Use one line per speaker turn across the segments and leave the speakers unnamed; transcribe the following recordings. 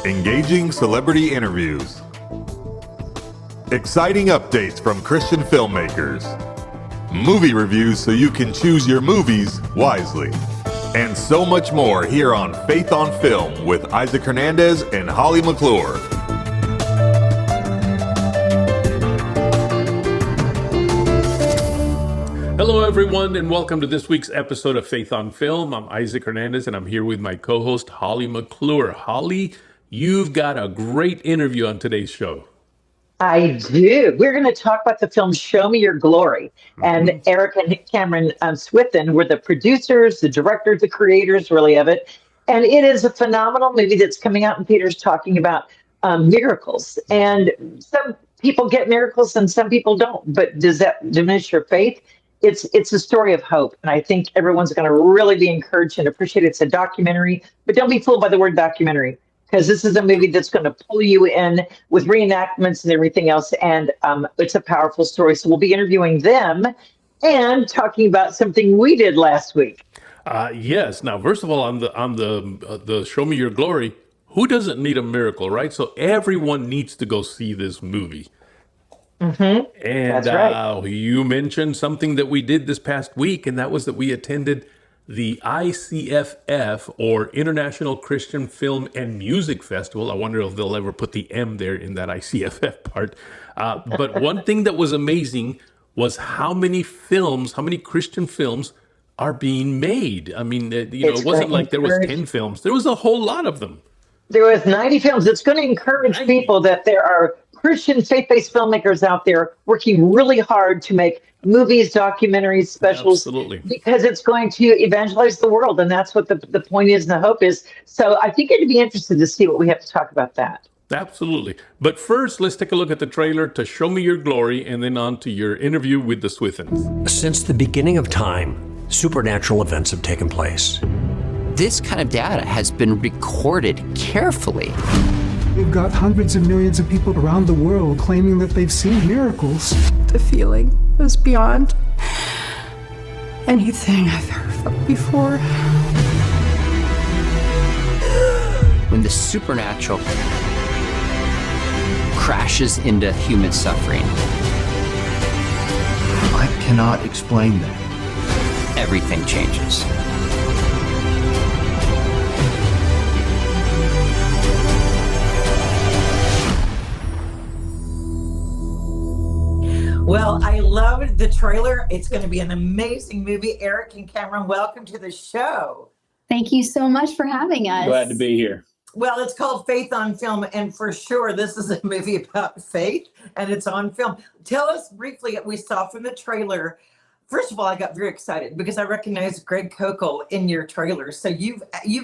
engaging celebrity interviews, exciting updates from Christian filmmakers, movie reviews so you can choose your movies wisely, and so much more here on Faith on Film with Isaac Hernandez and Holly McClure.
Hello, everyone, and welcome to this week's episode of Faith on Film. I'm Isaac Hernandez, and I'm here with my co-host, Holly McClure. Holly, you've got a great interview on today's show.
I do. We're going to talk about the film Show Me Your Glory. And Eric and Kameron Swithin were the producers, the directors, the creators, really, of it. And it is a phenomenal movie that's coming out in theaters talking about miracles. And some people get miracles and some people don't. But does that diminish your faith? It's a story of hope, and I think everyone's going to really be encouraged and appreciate it. It's a documentary, but don't be fooled by the word documentary, because this is a movie that's going to pull you in with reenactments and everything else, and it's a powerful story. So we'll be interviewing them and talking about something we did last week.
Yes. Now, first of all, on the Show Me Your Glory, who doesn't need a miracle, right? So everyone needs to go see this movie.
Mm-hmm.
And
That's right.
You mentioned something that we did this past week, and that was that we attended the ICFF, or International Christian Film and Music Festival. I wonder if they'll ever put the M there in that ICFF part. But one thing that was amazing was how many Christian films are being made. I mean, it wasn't like there was 10 films. There was a whole lot of them.
There was 90 films. It's going to encourage people that there are Christian faith-based filmmakers out there working really hard to make movies, documentaries, specials.
Absolutely.
Because it's going to evangelize the world, and that's what the point is and the hope is. So I think you'd be interested to see what we have to talk about that.
Absolutely. But first, let's take a look at the trailer to Show Me Your Glory, and then on to your interview with the Swithins.
Since the beginning of time, supernatural events have taken place.
This kind of data has been recorded carefully.
We've got hundreds of millions of people around the world claiming that they've seen miracles.
The feeling was beyond anything I've ever felt before.
When the supernatural crashes into human suffering,
I cannot explain that.
Everything changes.
Well, I loved the trailer. It's going to be an amazing movie. Eric and Kameron, welcome to the show.
Thank you so much for having us.
Glad to be here.
Well, it's called Faith on Film, and for sure, this is a movie about faith, and it's on film. Tell us briefly what we saw from the trailer. First of all, I got very excited because I recognized Greg Kokel in your trailer. So you've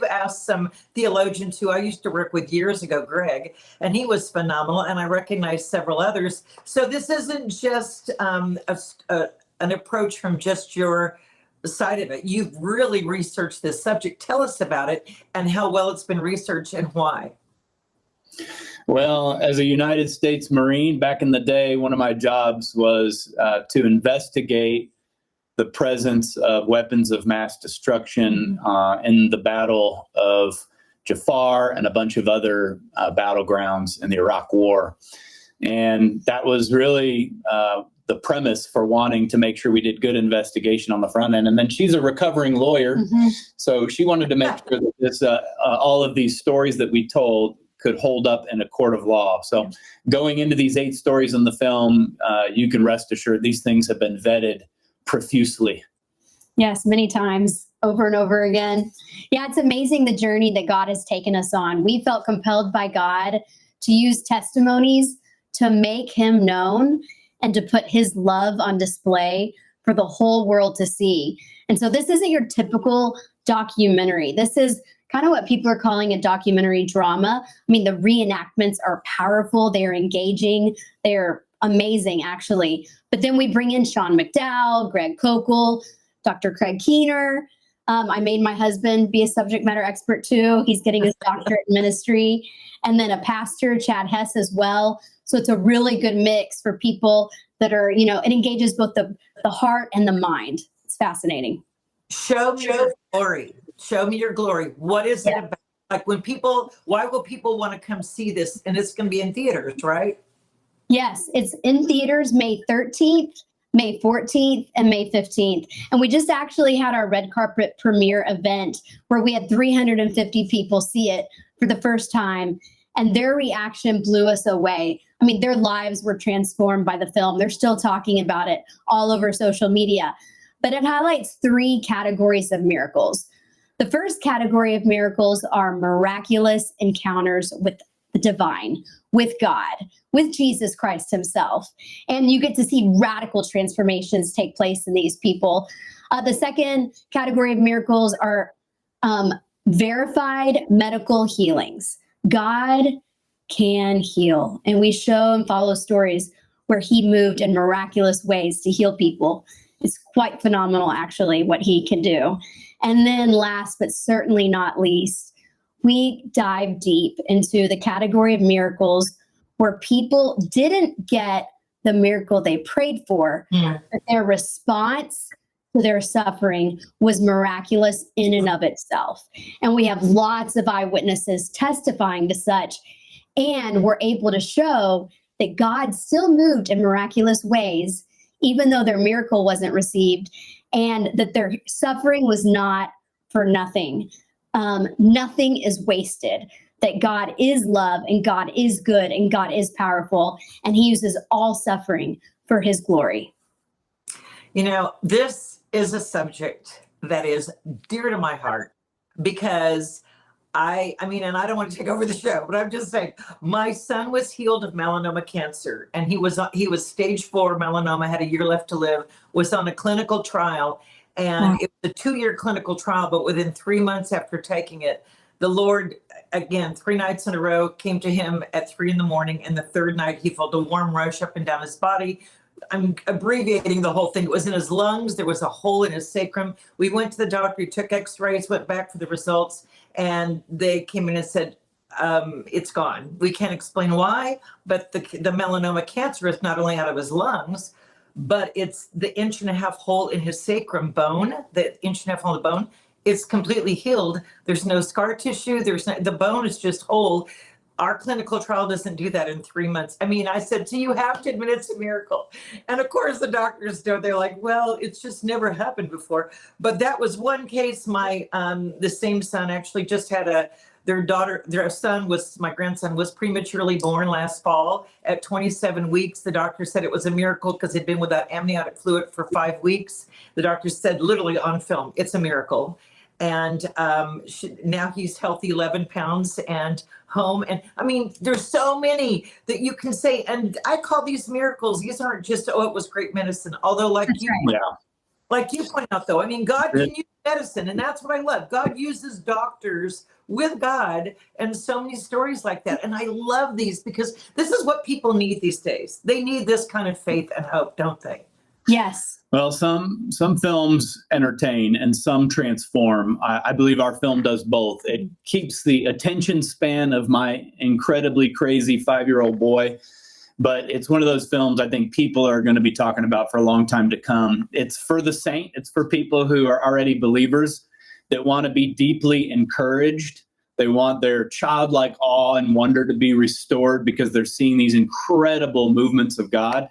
asked some theologians who I used to work with years ago, Greg, and he was phenomenal, and I recognized several others. So this isn't just an approach from just your side of it. You've really researched this subject. Tell us about it and how well it's been researched and why.
Well, as a United States Marine back in the day, one of my jobs was to investigate the presence of weapons of mass destruction in the Battle of Jafar and a bunch of other battlegrounds in the Iraq War. And that was really the premise for wanting to make sure we did good investigation on the front end. And then she's a recovering lawyer, so she wanted to make sure that this, all of these stories that we told could hold up in a court of law. So going into these 8 stories in the film, you can rest assured these things have been vetted profusely.
Yes, many times, over and over again. Yeah, it's amazing the journey that God has taken us on. We felt compelled by God to use testimonies to make him known and to put his love on display for the whole world to see. And so this isn't your typical documentary. This is kind of what people are calling a documentary drama. I mean, the reenactments are powerful. They're engaging. They're amazing, actually. But then we bring in Sean McDowell, Greg Kokel, Dr. Craig Keener. I made my husband be a subject matter expert too. He's getting his doctorate in ministry. And then a pastor, Chad Hess, as well. So it's a really good mix for people that are, it engages both the heart and the mind. It's fascinating.
Show me your glory. Show me your glory. What is it about? Like why will people want to come see this? And it's going to be in theaters, right?
Yes, it's in theaters May 13th, May 14th, and May 15th. And we just actually had our red carpet premiere event where we had 350 people see it for the first time. And their reaction blew us away. I mean, their lives were transformed by the film. They're still talking about it all over social media. But it highlights 3 categories of miracles. The first category of miracles are miraculous encounters with the divine, with God, with Jesus Christ himself. And you get to see radical transformations take place in these people. The second category of miracles are verified medical healings. God can heal. And we show and follow stories where he moved in miraculous ways to heal people. It's quite phenomenal, actually, what he can do. And then last, but certainly not least, we dive deep into the category of miracles where people didn't get the miracle they prayed for, but their response to their suffering was miraculous in and of itself. And we have lots of eyewitnesses testifying to such, and we're able to show that God still moved in miraculous ways, even though their miracle wasn't received, and that their suffering was not for nothing. Nothing is wasted, that God is love and God is good and God is powerful, and he uses all suffering for his glory.
You know, this is a subject that is dear to my heart because I mean, and I don't want to take over the show, but I'm just saying, my son was healed of melanoma cancer, and he was stage 4 melanoma, had a year left to live, was on a clinical trial, and it was a 2-year clinical trial, but within 3 months after taking it, the Lord, again, 3 nights in a row, came to him at 3 a.m, and the 3rd night he felt a warm rush up and down his body. I'm abbreviating the whole thing. It was in his lungs. There was a hole in his sacrum. We went to the doctor, he took x-rays, went back for the results, and they came in and said, it's gone. We can't explain why, but the melanoma cancer is not only out of his lungs, but it's the 1.5-inch hole in his sacrum bone, the 1.5-inch hole in the bone. It's completely healed. There's no scar tissue. The bone is just whole. Our clinical trial doesn't do that in 3 months. I mean, I said, so you have to admit it's a miracle. And of course the doctors don't. They're like, well, it's just never happened before. But that was one case. My, the same son actually just had my grandson was prematurely born last fall at 27 weeks. The doctor said it was a miracle because he'd been without amniotic fluid for 5 weeks. The doctor said literally on film, it's a miracle. And now he's healthy, 11 pounds and home. And I mean, there's so many that you can say. And I call these miracles. These aren't just, it was great medicine. Although like you point out, though, I mean, God can use medicine. And that's what I love. God uses doctors with God, and so many stories like that. And I love these because this is what people need these days. They need this kind of faith and hope, don't they?
Yes.
Well, some films entertain and some transform. I believe our film does both. It keeps the attention span of my incredibly crazy 5-year-old boy, but it's one of those films I think people are going to be talking about for a long time to come. It's for the saint. It's for people who are already believers that want to be deeply encouraged. They want their childlike awe and wonder to be restored because they're seeing these incredible movements of God.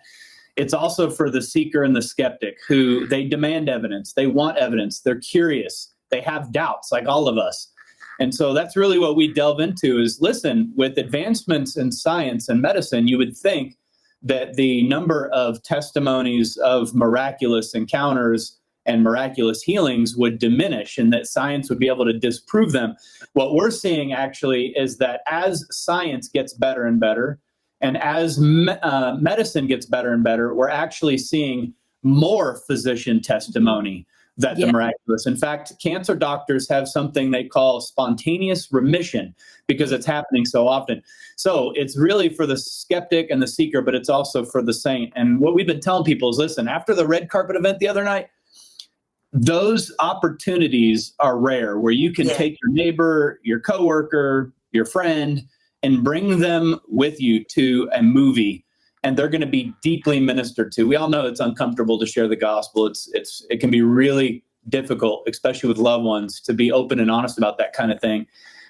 It's also for the seeker and the skeptic who they demand evidence. They want evidence. They're curious. They have doubts like all of us. And so that's really what we delve into is, listen, with advancements in science and medicine, you would think that the number of testimonies of miraculous encounters and miraculous healings would diminish and that science would be able to disprove them. What we're seeing actually is that as science gets better and better, and as medicine gets better and better, we're actually seeing more physician testimony that the miraculous. In fact, cancer doctors have something they call spontaneous remission because it's happening so often. So it's really for the skeptic and the seeker, but it's also for the saint. And what we've been telling people is, listen, after the red carpet event the other night, those opportunities are rare where you can take your neighbor, your coworker, your friend, and bring them with you to a movie, and they're going to be deeply ministered to. We all know it's uncomfortable to share the gospel. It can be really difficult, especially with loved ones, to be open and honest about that kind of thing.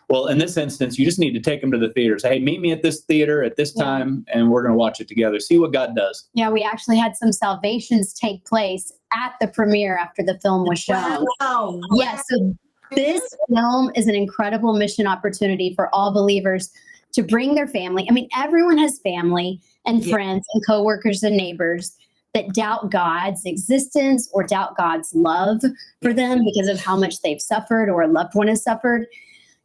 Well, in this instance, you just need to take them to the theater. Say, hey, meet me at this theater at this time, and we're going to watch it together. See what God does.
Yeah, we actually had some salvations take place at the premiere after the film was shown.
Wow.
Yeah, so this film is an incredible mission opportunity for all believers to bring their family. I mean, everyone has family and friends and coworkers and neighbors that doubt God's existence or doubt God's love for them because of how much they've suffered or a loved one has suffered.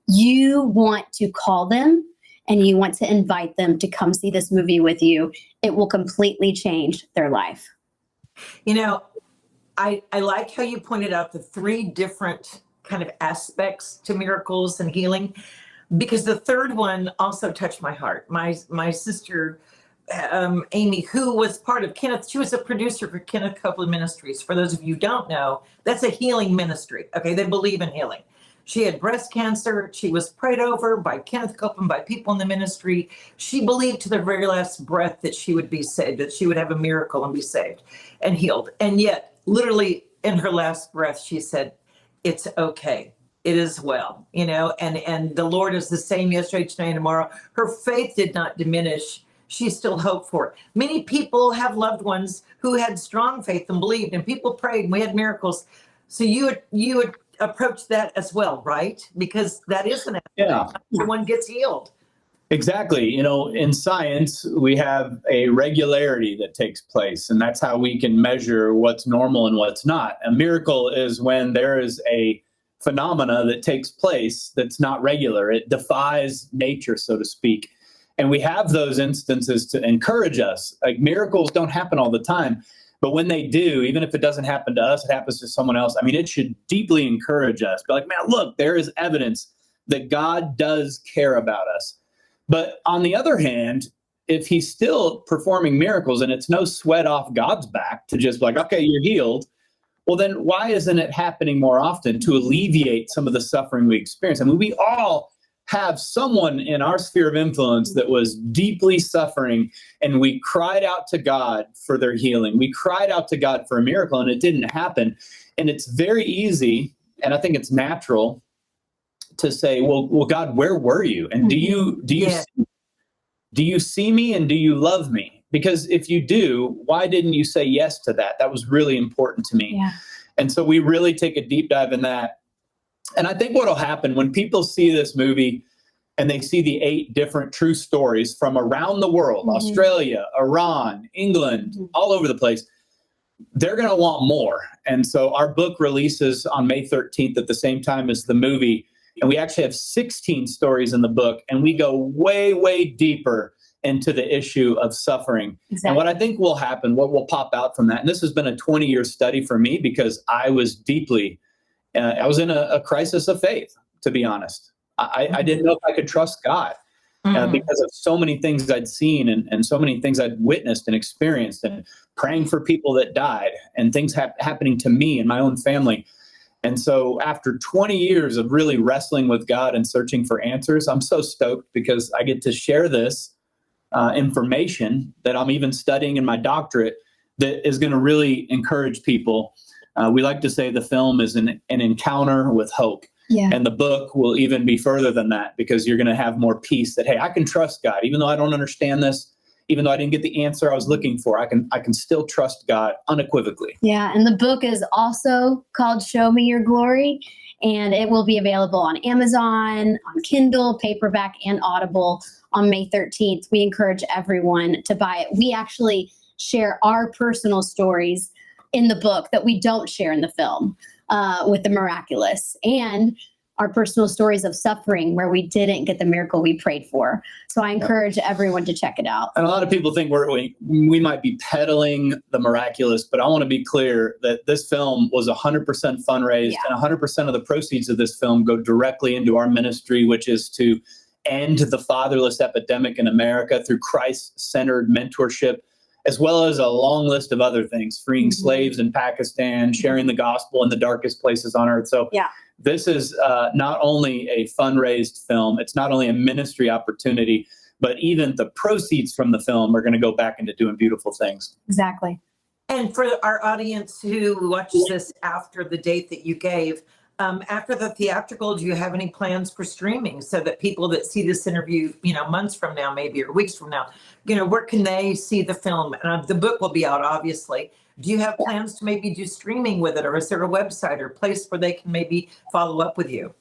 You want to call them and you want to invite them to come see this movie with you. It will completely change their life.
You know, I like how you pointed out the 3 different kind of aspects to miracles and healing, because the third one also touched my heart. My sister, Amy, who was part of Kenneth, she was a producer for Kenneth Copeland Ministries. For those of you who don't know, that's a healing ministry. Okay, they believe in healing. She had breast cancer. She was prayed over by Kenneth Copeland, by people in the ministry. She believed to the very last breath that she would be saved, that she would have a miracle and be saved and healed. And yet, literally in her last breath, she said, it's okay. It is well, you know, and the Lord is the same yesterday, today, and tomorrow. Her faith did not diminish. She still hoped for it. Many people have loved ones who had strong faith and believed, and people prayed, and we had miracles. So you would approach that as well, right? Because that is an aspect. Everyone gets healed.
Exactly. You know, in science, we have a regularity that takes place, and that's how we can measure what's normal and what's not. A miracle is when there is a phenomena that takes place that's not regular. It defies nature, so to speak. And we have those instances to encourage us. Like, miracles don't happen all the time, but when they do, even if it doesn't happen to us, it happens to someone else. I mean, it should deeply encourage us. Be like, man, look, there is evidence that God does care about us. But on the other hand, if he's still performing miracles and it's no sweat off God's back to just like, okay, you're healed, well, then why isn't it happening more often to alleviate some of the suffering we experience? I mean, we all have someone in our sphere of influence that was deeply suffering, and we cried out to God for their healing. We cried out to God for a miracle, and it didn't happen. And it's very easy, and I think it's natural to say, well, God, where were you? And do you see me, and do you love me? Because if you do, why didn't you say yes to that? That was really important to me.
Yeah.
And so we really take a deep dive in that. And I think what will happen when people see this movie and they see the 8 different true stories from around the world, Australia, Iran, England, all over the place, they're going to want more. And so our book releases on May 13th at the same time as the movie. And we actually have 16 stories in the book, and we go way, way deeper into the issue of suffering. Exactly. And what I think will happen, what will pop out from that, and this has been a 20-year study for me because I was deeply, I was in a crisis of faith, to be honest. I didn't know if I could trust God because of so many things I'd seen and so many things I'd witnessed and experienced, and praying for people that died and things happening to me and my own family. And so after 20 years of really wrestling with God and searching for answers, I'm so stoked because I get to share this information that I'm even studying in my doctorate that is going to really encourage people. We like to say the film is an encounter with hope. Yeah. And the book will even be further than that, because you're going to have more peace that, hey, I can trust God. Even though I don't understand this, even though I didn't get the answer I was looking for, I can still trust God unequivocally.
Yeah, and the book is also called Show Me Your Glory, and it will be available on Amazon, on Kindle, paperback, and Audible on May 13th. We encourage everyone to buy it. We actually share our personal stories in the book that we don't share in the film with the miraculous, and our personal stories of suffering where we didn't get the miracle we prayed for. So I encourage everyone to check it out.
And a lot of people think we might be peddling the miraculous, but I want to be clear that this film was 100% fundraised, and 100% of the proceeds of this film go directly into our ministry, which is to end the fatherless epidemic in America through Christ-centered mentorship, as well as a long list of other things, freeing slaves in Pakistan, sharing the gospel in the darkest places on earth. So this is not only a fundraised film, it's not only a ministry opportunity, but even the proceeds from the film are going to go back into doing beautiful things.
Exactly.
And for our audience who watches this after the date that you gave, After the theatrical, do you have any plans for streaming so that people that see this interview, months from now, maybe, or weeks from now, where can they see the film? And the book will be out, obviously. Do you have plans to maybe do streaming with it, or is there a website or place where they can maybe follow up with you?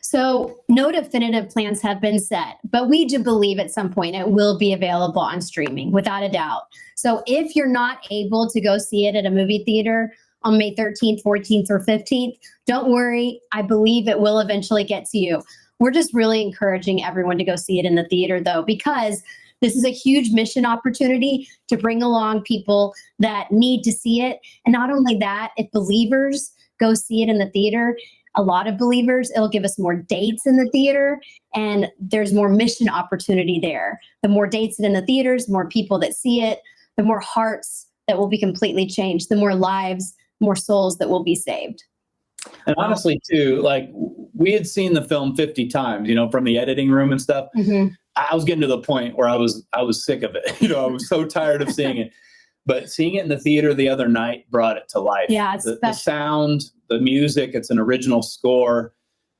So no definitive plans have been set, but we do believe at some point it will be available on streaming, without a doubt. So if you're not able to go see it at a movie theater on May 13th, 14th, or 15th, don't worry. I believe it will eventually get to you. We're just really encouraging everyone to go see it in the theater, though, because this is a huge mission opportunity to bring along people that need to see it. And not only that, if believers go see it in the theater, a lot of believers, it'll give us more dates in the theater, and there's more mission opportunity there. The more dates in the theaters, more people that see it, the more hearts that will be completely changed, the more lives, more souls that will be saved.
And honestly, too, like, we had seen the film 50 times, from the editing room and stuff.
Mm-hmm.
I was getting to the point where I was sick of it. I was so tired of seeing it. But seeing it in the theater the other night brought it to life.
Yeah, it's
the sound, the music, it's an original score,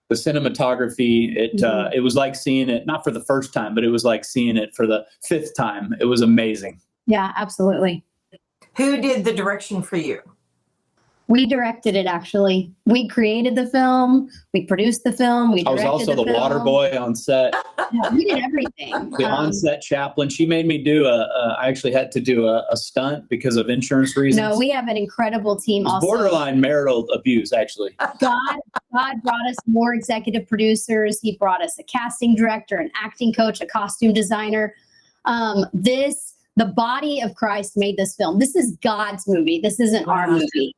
the cinematography. It was like seeing it, not for the first time, but it was like seeing it for the 5th time. It was amazing.
Yeah, absolutely.
Who did the direction for you?
We directed it, actually. We created the film. We produced the film. I
was also the water boy on set.
Yeah, we did everything.
The on-set chaplain. She made me do I actually had to do a stunt because of insurance reasons.
No, we have an incredible team. Also,
borderline marital abuse, actually.
God brought us more executive producers. He brought us a casting director, an acting coach, a costume designer. The body of Christ made this film. This is God's movie. This isn't our movie.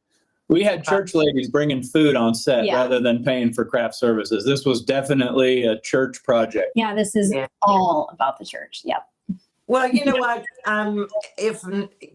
We had church ladies bringing food on set rather than paying for craft services. This was definitely a church project.
Yeah, this is all about the church. Yep.
Well, you know what? If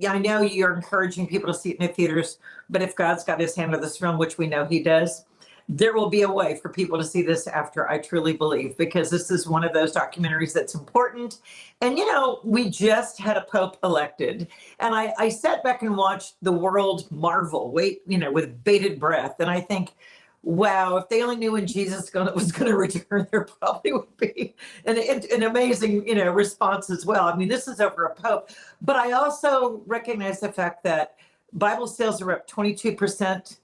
I know you're encouraging people to see it in the theaters, but if God's got his hand on this film, which we know he does, there will be a way for people to see this after, I truly believe, because this is one of those documentaries that's important. And, we just had a pope elected, and I sat back and watched the world marvel, with bated breath. And I think, wow, if they only knew when Jesus was going to return, there probably would be an amazing, response as well. I mean, this is over a pope, but I also recognize the fact that Bible sales are up 22%.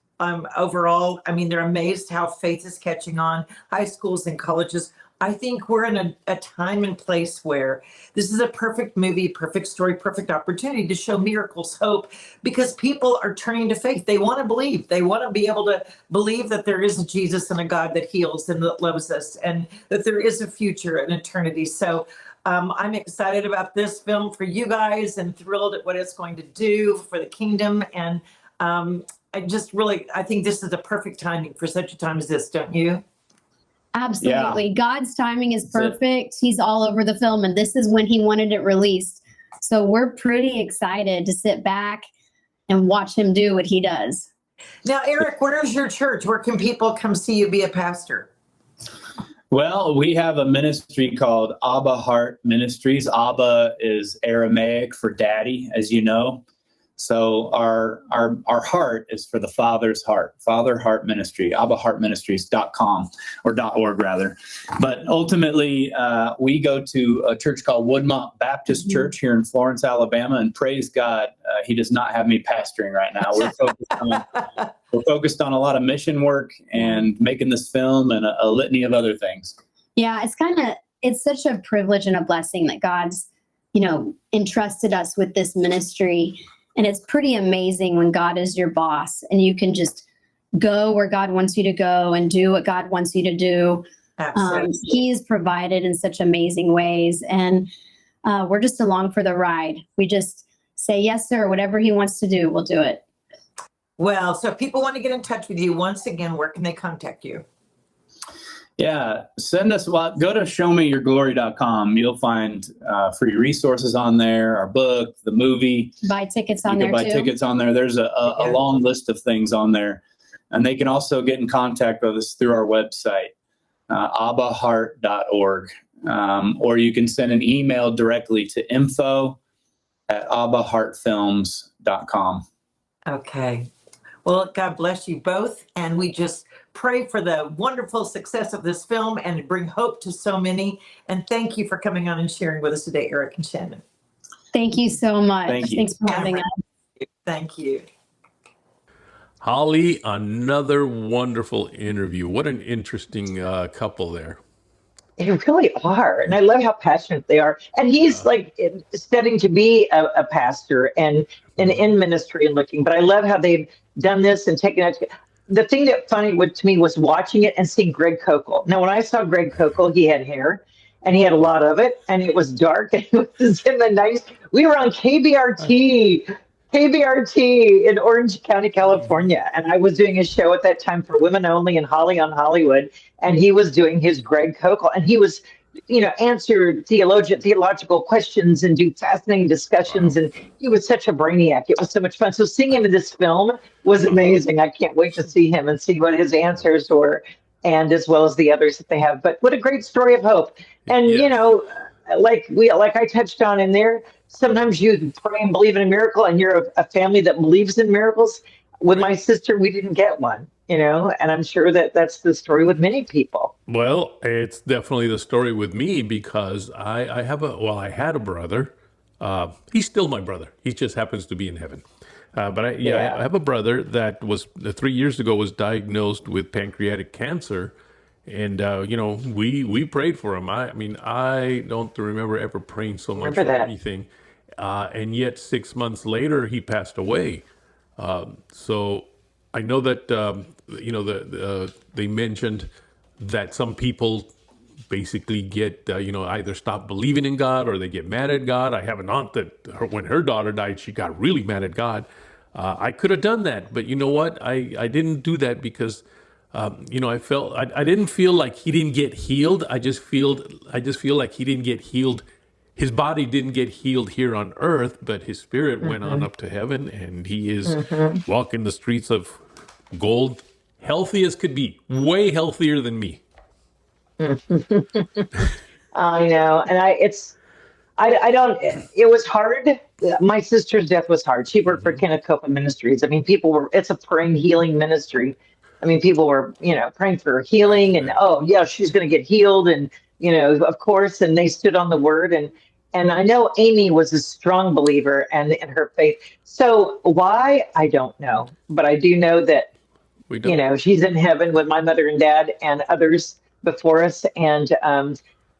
Overall. I mean, they're amazed how faith is catching on, high schools and colleges. I think we're in a time and place where this is a perfect movie, perfect story, perfect opportunity to show miracles, hope, because people are turning to faith. They want to believe. They want to be able to believe that there is a Jesus and a God that heals and that loves us, and that there is a future and eternity. So I'm excited about this film for you guys and thrilled at what it's going to do for the kingdom. And I think this is the perfect timing for such a time as this, don't you?
Absolutely. Yeah. God's timing is perfect. He's all over the film, and this is when he wanted it released. So we're pretty excited to sit back and watch him do what he does.
Now, Eric, where's your church? Where can people come see you be a pastor?
Well, we have a ministry called Abba Heart Ministries. Abba is Aramaic for daddy, as you know. So our heart is for the Father's heart, Father Heart Ministry, AbbaHeartMinistries.com or .org rather. But ultimately, we go to a church called Woodmont Baptist Church here in Florence, Alabama, and praise God, he does not have me pastoring right now. We're focused on a lot of mission work and making this film and a litany of other things.
Yeah, it's such a privilege and a blessing that God's, entrusted us with this ministry. And it's pretty amazing when God is your boss and you can just go where God wants you to go and do what God wants you to do. He's provided in such amazing ways. And we're just along for the ride. We just say, yes, sir, whatever he wants to do, we'll do it.
Well, so if people want to get in touch with you, once again, where can they contact you?
Yeah, go to showmeyourglory.com. You'll find free resources on there, our book, the movie.
Buy tickets on there, too.
You can buy tickets on there. There's a long list of things on there. And they can also get in contact with us through our website, abbaheart.org. Or you can send an email directly to info@abbaheartfilms.com.
Okay. Well, God bless you both. And we just pray for the wonderful success of this film and bring hope to so many. And thank you for coming on and sharing with us today, Eric and Shannon.
Thank you so much.
Thank you.
Thanks for having us.
Thank you.
Holly, another wonderful interview. What an interesting couple there.
They really are. And I love how passionate they are. And he's like studying to be a pastor and in ministry and looking. But I love how they've done this and taken it. The thing that funny to me was watching it and seeing Greg Kokel. Now, when I saw Greg Kokel, he had hair and he had a lot of it and it was dark and it was in the nice. We were on KBRT in Orange County, California. And I was doing a show at that time for Women Only and Holly on Hollywood. And he was doing his Greg Kokel. And he was, answer theological questions and do fascinating discussions. Wow. And he was such a brainiac. It was so much fun. So seeing him in this film was amazing. I can't wait to see him and see what his answers were, and as well as the others that they have. But what a great story of hope. And, like I touched on in there, sometimes you pray and believe in a miracle and you're a family that believes in miracles. With my sister, we didn't get one, and I'm sure that that's the story with many people.
Well, it's definitely the story with me because I had a brother. He's still my brother. He just happens to be in heaven. But I have a brother that was 3 years ago was diagnosed with pancreatic cancer. And, we prayed for him. I don't remember ever praying so much for anything. And yet 6 months later, he passed away. So I know that, they mentioned that some people basically get, either stop believing in God or they get mad at God. I have an aunt that when her daughter died, she got really mad at God. I could have done that. But you know what? I didn't do that because I didn't feel like he didn't get healed. I just feel like he didn't get healed. His body didn't get healed here on earth, but his spirit went on up to heaven, and he is walking the streets of gold, healthy as could be, way healthier than me.
I know, and it was hard. My sister's death was hard. She worked for Kenneth Ministries. It's a praying, healing ministry. People were, praying for healing and, she's going to get healed. And, of course, and they stood on the word. And I know Amy was a strong believer and in her faith. So why? I don't know. But I do know that, she's in heaven with my mother and dad and others before us. And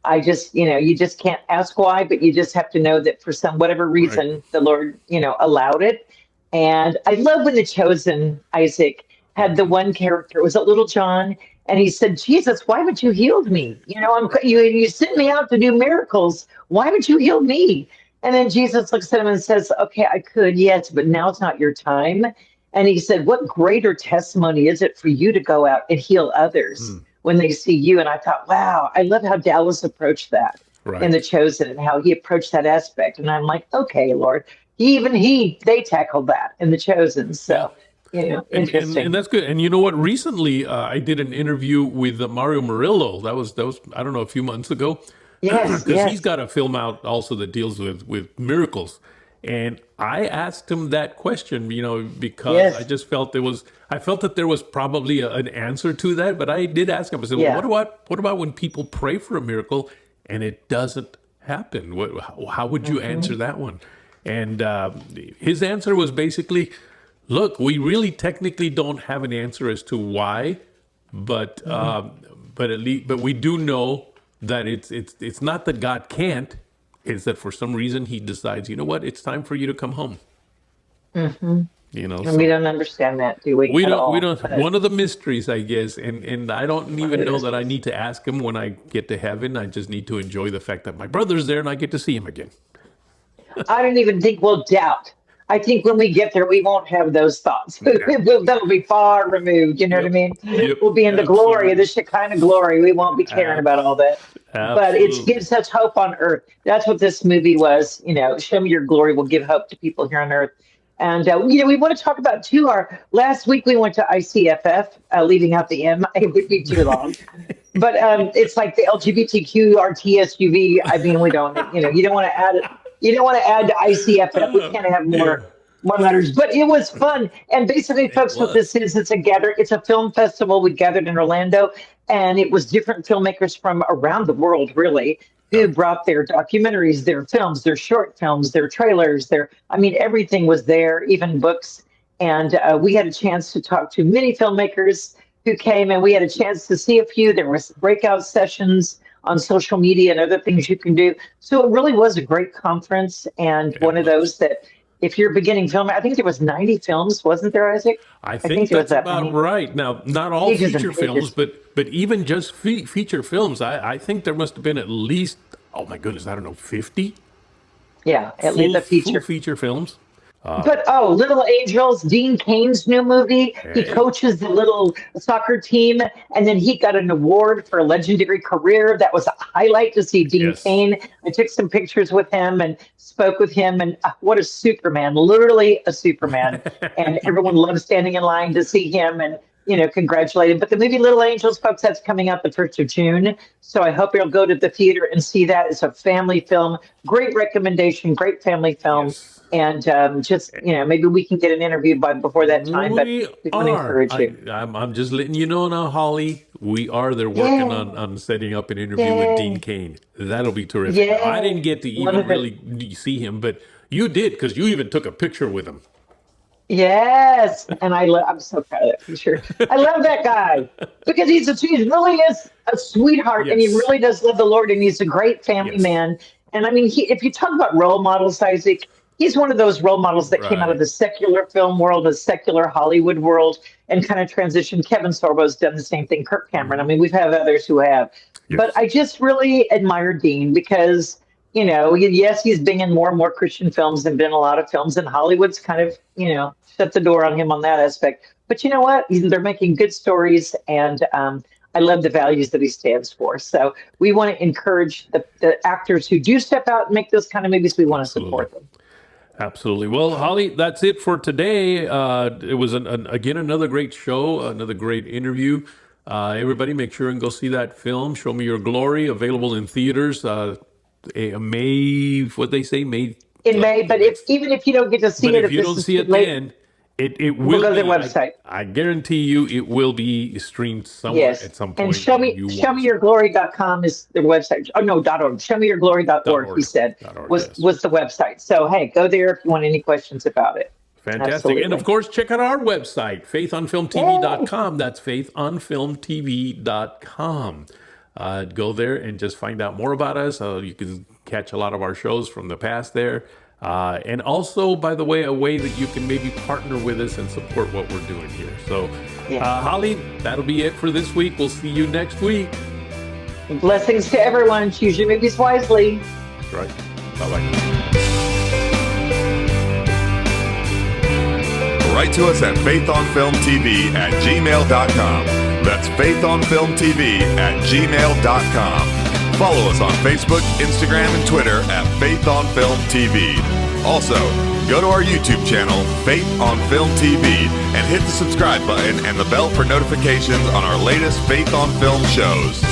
I just, you just can't ask why, but you just have to know that for whatever reason, the Lord, allowed it. And I love when The Chosen, Isaac, had the one character, was it Little John? And he said, Jesus, why would you heal me? You sent me out to do miracles. Why would you heal me? And then Jesus looks at him and says, okay, I could, yes, but now it's not your time. And he said, what greater testimony is it for you to go out and heal others when they see you? And I thought, wow, I love how Dallas approached that in The Chosen and how he approached that aspect. And I'm like, okay, Lord, they tackled that in The Chosen. So. Interesting.
And that's good. And you know what? Recently, I did an interview with Mario Murillo. That was I don't know, a few months ago.
Yes,
because he's got a film out also that deals with miracles. And I asked him that question, because I just felt that there was probably an answer to that. But I did ask him. I said, well, what about when people pray for a miracle and it doesn't happen? How would you answer that one? And his answer was basically, look, we really technically don't have an answer as to why, but we do know that it's not that God can't. It's that for some reason he decides, you know what, it's time for you to come home.
And we don't understand that, do we? We don't.
One of the mysteries, I guess, and I don't even know that I need to ask him when I get to heaven. I just need to enjoy the fact that my brother's there and I get to see him again.
I don't even think we'll doubt. I think when we get there, we won't have those thoughts. That'll be far removed. You know what I mean? We'll be in the glory, the Shekinah glory. We won't be caring about all that. But it gives us hope on earth. That's what this movie was. Show me your glory will give hope to people here on earth. And, we want to talk about, too, last week we went to ICFF, leaving out the M. It would be too long. But it's like the LGBTQ, RTSUV. We don't, you don't want to add it. You don't want to add to ICFF. We can't have more one-liners, but it was fun. And basically, folks, what this is, it's a film festival. We gathered in Orlando, and it was different filmmakers from around the world, really, who brought their documentaries, their films, their short films, their trailers, everything was there, even books. And we had a chance to talk to many filmmakers who came, and we had a chance to see a few. There was breakout sessions on social media and other things you can do. So it really was a great conference, and one of those that if you're a beginning film, I think there was 90 films, wasn't there, Isaac?
I think that's about right. Now, not all feature films, but even just feature films, I think there must have been at least, oh my goodness, I don't know, 50?
Yeah, at least the
full feature films.
But Little Angels, Dean Cain's new movie. He coaches the little soccer team, and then he got an award for a legendary career. That was a highlight to see Dean Cain. I took some pictures with him and spoke with him, and what a Superman, literally a Superman. And everyone loves standing in line to see him and, congratulate him. But the movie Little Angels, folks, that's coming out the 1st of June. So I hope you'll go to the theater and see that. It's a family film. Great recommendation, great family film. Yes. And maybe we can get an interview before that time. But we want to encourage you.
I'm just letting you know now, Holly. We are there working on setting up an interview with Dean Cain. That'll be terrific.
Yay.
I didn't get to even really see him, but you did, because you even took a picture with him.
Yes, and I'm so proud of that picture. I love that guy because he really is a sweetheart, and he really does love the Lord, and he's a great family man. And if you talk about role models, Isaac, he's one of those role models that came out of the secular film world, the secular Hollywood world, and kind of transitioned. Kevin Sorbo's done the same thing. Kirk Cameron. We've had others who have. Yes. But I just really admire Dean because, yes, he's been in more and more Christian films and been in a lot of films, and Hollywood's kind of, shut the door on him on that aspect. But you know what? They're making good stories, and I love the values that he stands for. So we want to encourage the actors who do step out and make those kind of movies. We want to support them.
Absolutely. Well, Holly, that's it for today. It was, again, another great show, another great interview. Everybody, make sure and go see that film, Show Me Your Glory, available in theaters. May, what they say, May.
In May, but even if you don't get to see it,
if you don't see it then, it will
go to their website.
I guarantee you it will be streamed somewhere at some point.
And showmeyourglory.com is the website. Oh, no, .org. Showmeyourglory.org, he said, was the website. So, hey, go there if you want any questions about it.
Fantastic.
Absolutely.
And, of course, check out our website, faithonfilmtv.com. That's faithonfilmtv.com. Go there and just find out more about us. You can catch a lot of our shows from the past there. And also, by the way, a way that you can maybe partner with us and support what we're doing here. So, Holly, that'll be it for this week. We'll see you next week.
Blessings to everyone. Choose your movies wisely.
That's right. Bye-bye.
Write to us at faithonfilmtv@gmail.com. That's faithonfilmtv@gmail.com. Follow us on Facebook, Instagram, and Twitter at Faith on Film TV. Also, go to our YouTube channel, Faith on Film TV, and hit the subscribe button and the bell for notifications on our latest Faith on Film shows.